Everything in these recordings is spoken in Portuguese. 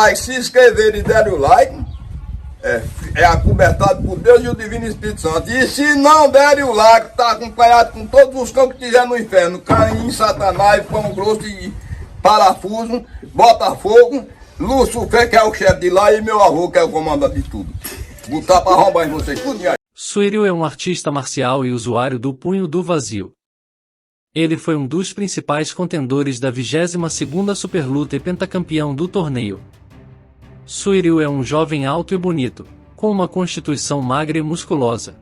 like, se inscreverem e derem o like, é acobertado por Deus e o Divino Espírito Santo. E se não derem o like, está acompanhado com todos os cão que tiver no inferno: Caim, Satanás, Pão Grosso e Parafuso, Botafogo, Lucifer, que é o chefe de lá, e meu avô, que é o comandante de tudo. Botar para arrombar em vocês tudo. Suiril é um artista marcial e usuário do punho do vazio. Ele foi um dos principais contendores da 22ª Superluta e pentacampeão do torneio. Suiril é um jovem alto e bonito, com uma constituição magra e musculosa.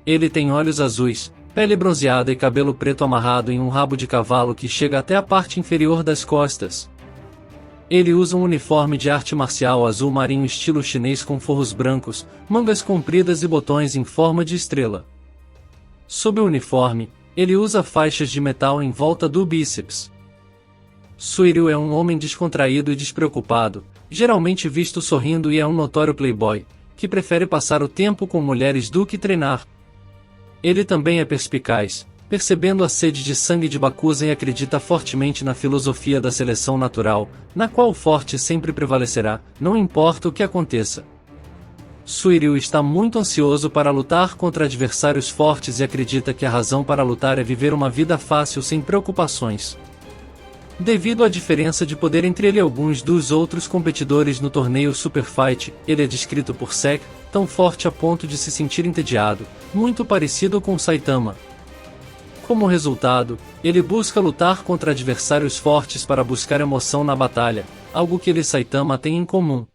Ele tem olhos azuis, pele bronzeada e cabelo preto amarrado em um rabo de cavalo que chega até a parte inferior das costas. Ele usa um uniforme de arte marcial azul marinho estilo chinês com forros brancos, mangas compridas e botões em forma de estrela. Sob o uniforme, ele usa faixas de metal em volta do bíceps. Suiril é um homem descontraído e despreocupado, geralmente visto sorrindo, e é um notório playboy, que prefere passar o tempo com mulheres do que treinar. Ele também é perspicaz, percebendo a sede de sangue de Bakuza, e acredita fortemente na filosofia da seleção natural, na qual o forte sempre prevalecerá, não importa o que aconteça. Suiril está muito ansioso para lutar contra adversários fortes e acredita que a razão para lutar é viver uma vida fácil sem preocupações. Devido à diferença de poder entre ele e alguns dos outros competidores no torneio Super Fight, ele é descrito por Sek, tão forte a ponto de se sentir entediado, muito parecido com Saitama. Como resultado, ele busca lutar contra adversários fortes para buscar emoção na batalha, algo que ele e Saitama têm em comum.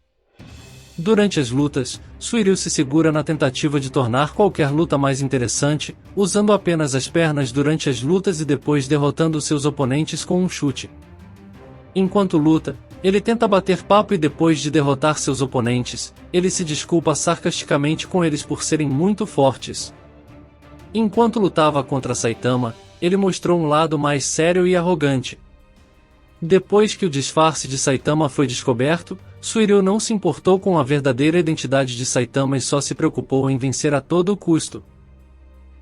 Durante as lutas, Suiril se segura na tentativa de tornar qualquer luta mais interessante, usando apenas as pernas durante as lutas e depois derrotando seus oponentes com um chute. Enquanto luta, ele tenta bater papo e depois de derrotar seus oponentes, ele se desculpa sarcasticamente com eles por serem muito fortes. Enquanto lutava contra Saitama, ele mostrou um lado mais sério e arrogante. Depois que o disfarce de Saitama foi descoberto, Suiril não se importou com a verdadeira identidade de Saitama e só se preocupou em vencer a todo custo.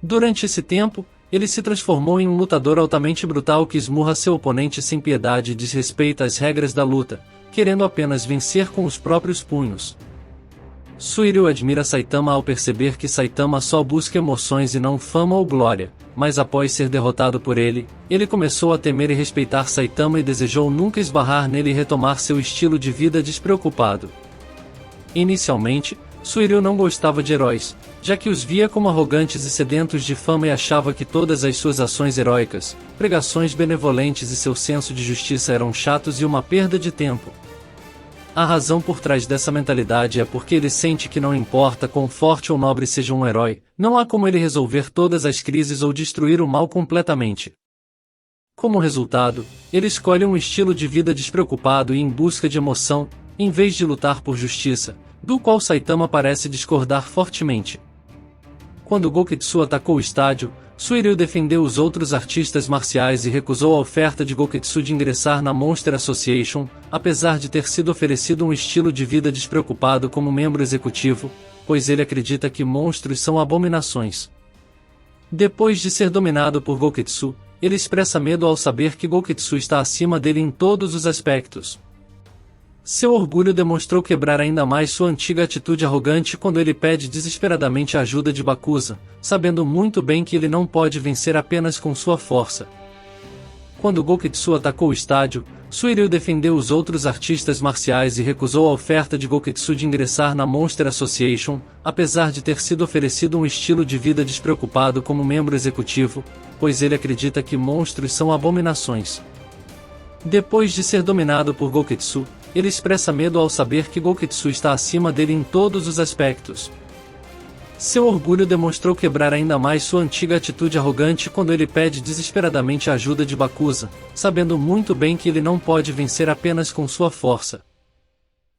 Durante esse tempo, ele se transformou em um lutador altamente brutal que esmurra seu oponente sem piedade e desrespeita as regras da luta, querendo apenas vencer com os próprios punhos. Suiril admira Saitama ao perceber que Saitama só busca emoções e não fama ou glória, mas após ser derrotado por ele, ele começou a temer e respeitar Saitama e desejou nunca esbarrar nele e retomar seu estilo de vida despreocupado. Inicialmente, Suiril não gostava de heróis, já que os via como arrogantes e sedentos de fama e achava que todas as suas ações heróicas, pregações benevolentes e seu senso de justiça eram chatos e uma perda de tempo. A razão por trás dessa mentalidade é porque ele sente que não importa quão forte ou nobre seja um herói, não há como ele resolver todas as crises ou destruir o mal completamente. Como resultado, ele escolhe um estilo de vida despreocupado e em busca de emoção, em vez de lutar por justiça, do qual Saitama parece discordar fortemente. Quando Goketsu atacou o estádio, Suiril defendeu os outros artistas marciais e recusou a oferta de Goketsu de ingressar na Monster Association, apesar de ter sido oferecido um estilo de vida despreocupado como membro executivo, pois ele acredita que monstros são abominações. Depois de ser dominado por Goketsu, ele expressa medo ao saber que Goketsu está acima dele em todos os aspectos. Seu orgulho demonstrou quebrar ainda mais sua antiga atitude arrogante quando ele pede desesperadamente a ajuda de Bakuza, sabendo muito bem que ele não pode vencer apenas com sua força. Quando Goketsu atacou o estádio, Suiril defendeu os outros artistas marciais e recusou a oferta de Goketsu de ingressar na Monster Association, apesar de ter sido oferecido um estilo de vida despreocupado como membro executivo, pois ele acredita que monstros são abominações. Depois de ser dominado por Goketsu, ele expressa medo ao saber que Goketsu está acima dele em todos os aspectos. Seu orgulho demonstrou quebrar ainda mais sua antiga atitude arrogante quando ele pede desesperadamente a ajuda de Bakuza, sabendo muito bem que ele não pode vencer apenas com sua força.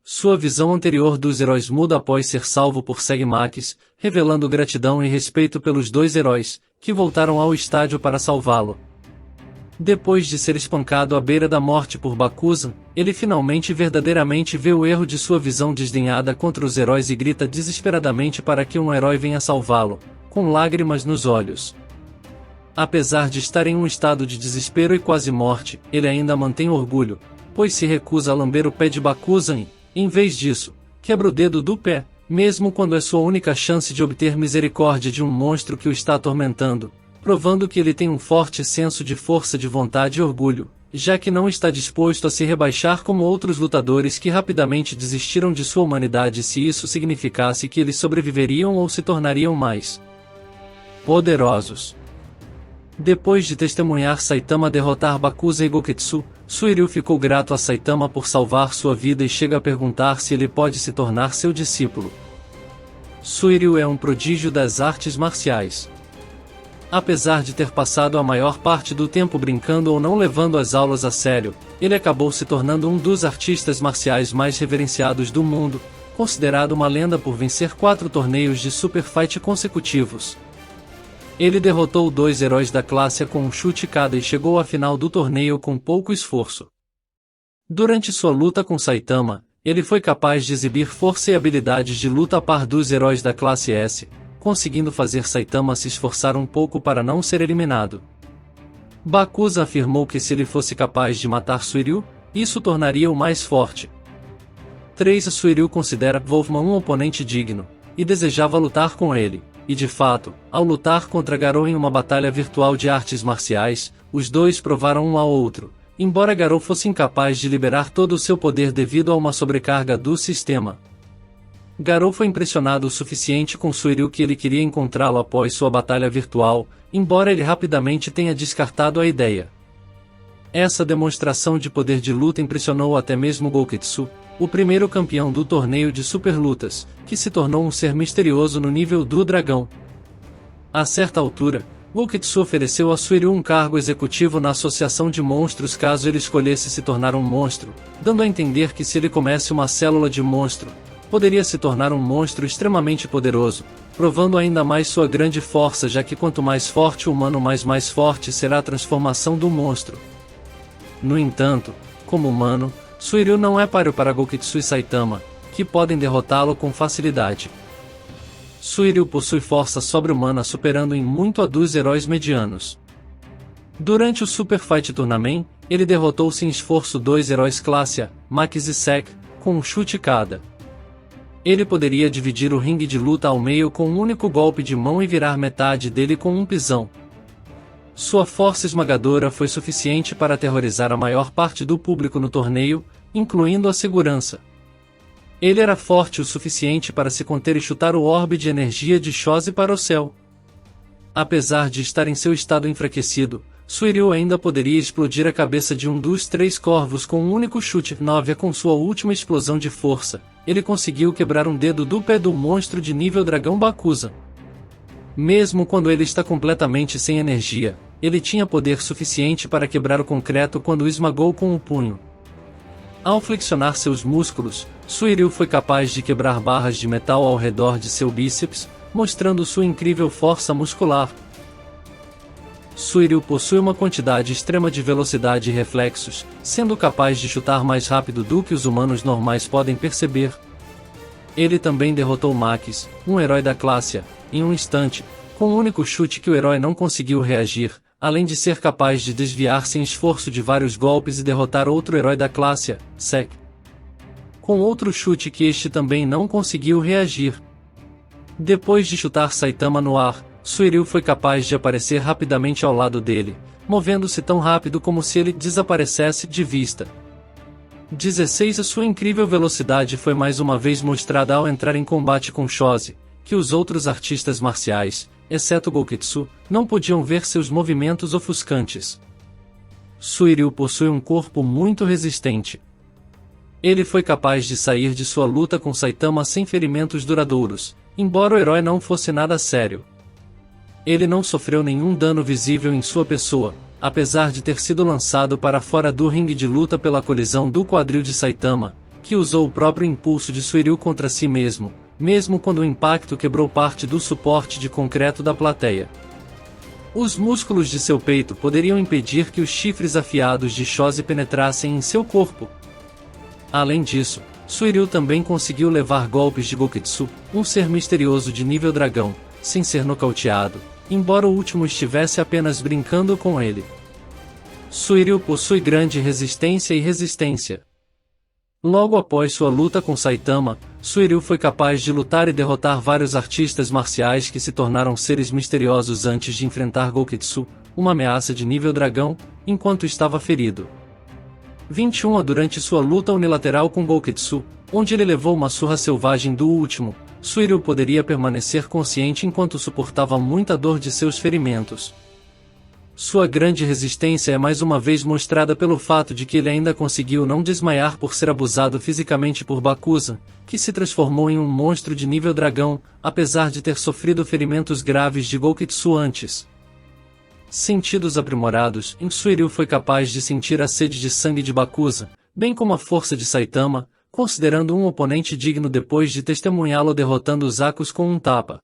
Sua visão anterior dos heróis muda após ser salvo por Segmax, revelando gratidão e respeito pelos dois heróis, que voltaram ao estádio para salvá-lo. Depois de ser espancado à beira da morte por Bakuza, ele finalmente verdadeiramente vê o erro de sua visão desdenhada contra os heróis e grita desesperadamente para que um herói venha salvá-lo, com lágrimas nos olhos. Apesar de estar em um estado de desespero e quase morte, ele ainda mantém orgulho, pois se recusa a lamber o pé de Bakuzan e, em vez disso, quebra o dedo do pé, mesmo quando é sua única chance de obter misericórdia de um monstro que o está atormentando, provando que ele tem um forte senso de força de vontade e orgulho, já que não está disposto a se rebaixar como outros lutadores que rapidamente desistiram de sua humanidade se isso significasse que eles sobreviveriam ou se tornariam mais poderosos. Depois de testemunhar Saitama derrotar Bakuzan e Goketsu, Suiryu ficou grato a Saitama por salvar sua vida e chega a perguntar se ele pode se tornar seu discípulo. Suiryu é um prodígio das artes marciais. Apesar de ter passado a maior parte do tempo brincando ou não levando as aulas a sério, ele acabou se tornando um dos artistas marciais mais reverenciados do mundo, considerado uma lenda por vencer 4 torneios de Super Fight consecutivos. Ele derrotou 2 heróis da classe com um chute cada e chegou à final do torneio com pouco esforço. Durante sua luta com Saitama, ele foi capaz de exibir força e habilidades de luta a par dos heróis da classe S, conseguindo fazer Saitama se esforçar um pouco para não ser eliminado. Bakuzan afirmou que se ele fosse capaz de matar Suiryu, isso tornaria-o mais forte. 3. Suiryu considera Wolfman um oponente digno, e desejava lutar com ele, e de fato, ao lutar contra Garou em uma batalha virtual de artes marciais, os dois provaram um ao outro, embora Garou fosse incapaz de liberar todo o seu poder devido a uma sobrecarga do sistema. Garou foi impressionado o suficiente com Suiryu que ele queria encontrá-lo após sua batalha virtual, embora ele rapidamente tenha descartado a ideia. Essa demonstração de poder de luta impressionou até mesmo Goketsu, o primeiro campeão do torneio de superlutas, que se tornou um ser misterioso no nível do dragão. A certa altura, Goketsu ofereceu a Suiryu um cargo executivo na Associação de Monstros caso ele escolhesse se tornar um monstro, dando a entender que se ele comesse uma célula de monstro, poderia se tornar um monstro extremamente poderoso, provando ainda mais sua grande força já que quanto mais forte o humano mais forte será a transformação do monstro. No entanto, como humano, Suiryu não é páreo para Goketsu e Saitama, que podem derrotá-lo com facilidade. Suiryu possui força sobre-humana superando em muito a dos heróis medianos. Durante o Super Fight Tournament, ele derrotou sem esforço 2 heróis classe A, Max e Sek, com um chute cada. Ele poderia dividir o ringue de luta ao meio com um único golpe de mão e virar metade dele com um pisão. Sua força esmagadora foi suficiente para aterrorizar a maior parte do público no torneio, incluindo a segurança. Ele era forte o suficiente para se conter e chutar o orbe de energia de Chose para o céu. Apesar de estar em seu estado enfraquecido, Suiryu ainda poderia explodir a cabeça de um dos 3 corvos com um único chute. 9. Com sua última explosão de força, ele conseguiu quebrar um dedo do pé do monstro de nível dragão Bakuzan. Mesmo quando ele está completamente sem energia, ele tinha poder suficiente para quebrar o concreto quando o esmagou com o punho. Ao flexionar seus músculos, Suiryu foi capaz de quebrar barras de metal ao redor de seu bíceps, mostrando sua incrível força muscular. Suiryu possui uma quantidade extrema de velocidade e reflexos, sendo capaz de chutar mais rápido do que os humanos normais podem perceber. Ele também derrotou Max, um herói da classe A, em um instante, com um único chute que o herói não conseguiu reagir, além de ser capaz de desviar sem esforço de vários golpes e derrotar outro herói da classe A, Sek, com outro chute que este também não conseguiu reagir. Depois de chutar Saitama no ar, Suiryu foi capaz de aparecer rapidamente ao lado dele, movendo-se tão rápido como se ele desaparecesse de vista. 16. A sua incrível velocidade foi mais uma vez mostrada ao entrar em combate com Chose, que os outros artistas marciais, exceto Goketsu, não podiam ver seus movimentos ofuscantes. Suiryu possui um corpo muito resistente. Ele foi capaz de sair de sua luta com Saitama sem ferimentos duradouros, embora o herói não fosse nada sério. Ele não sofreu nenhum dano visível em sua pessoa, apesar de ter sido lançado para fora do ringue de luta pela colisão do quadril de Saitama, que usou o próprio impulso de Suiryu contra si mesmo, mesmo quando o impacto quebrou parte do suporte de concreto da plateia. Os músculos de seu peito poderiam impedir que os chifres afiados de Chose penetrassem em seu corpo. Além disso, Suiryu também conseguiu levar golpes de Goketsu, um ser misterioso de nível dragão, sem ser nocauteado, embora o último estivesse apenas brincando com ele. Suiryu possui grande resistência e resistência. Logo após sua luta com Saitama, Suiryu foi capaz de lutar e derrotar vários artistas marciais que se tornaram seres misteriosos antes de enfrentar Gouketsu, uma ameaça de nível dragão, enquanto estava ferido. 21 Durante sua luta unilateral com Gouketsu, onde ele levou uma surra selvagem do último, Suiryu poderia permanecer consciente enquanto suportava muita dor de seus ferimentos. Sua grande resistência é mais uma vez mostrada pelo fato de que ele ainda conseguiu não desmaiar por ser abusado fisicamente por Bakuza, que se transformou em um monstro de nível dragão, apesar de ter sofrido ferimentos graves de Gouketsu antes. Sentidos aprimorados, Suiryu foi capaz de sentir a sede de sangue de Bakuza, bem como a força de Saitama, considerando um oponente digno depois de testemunhá-lo derrotando os Zakus com um tapa.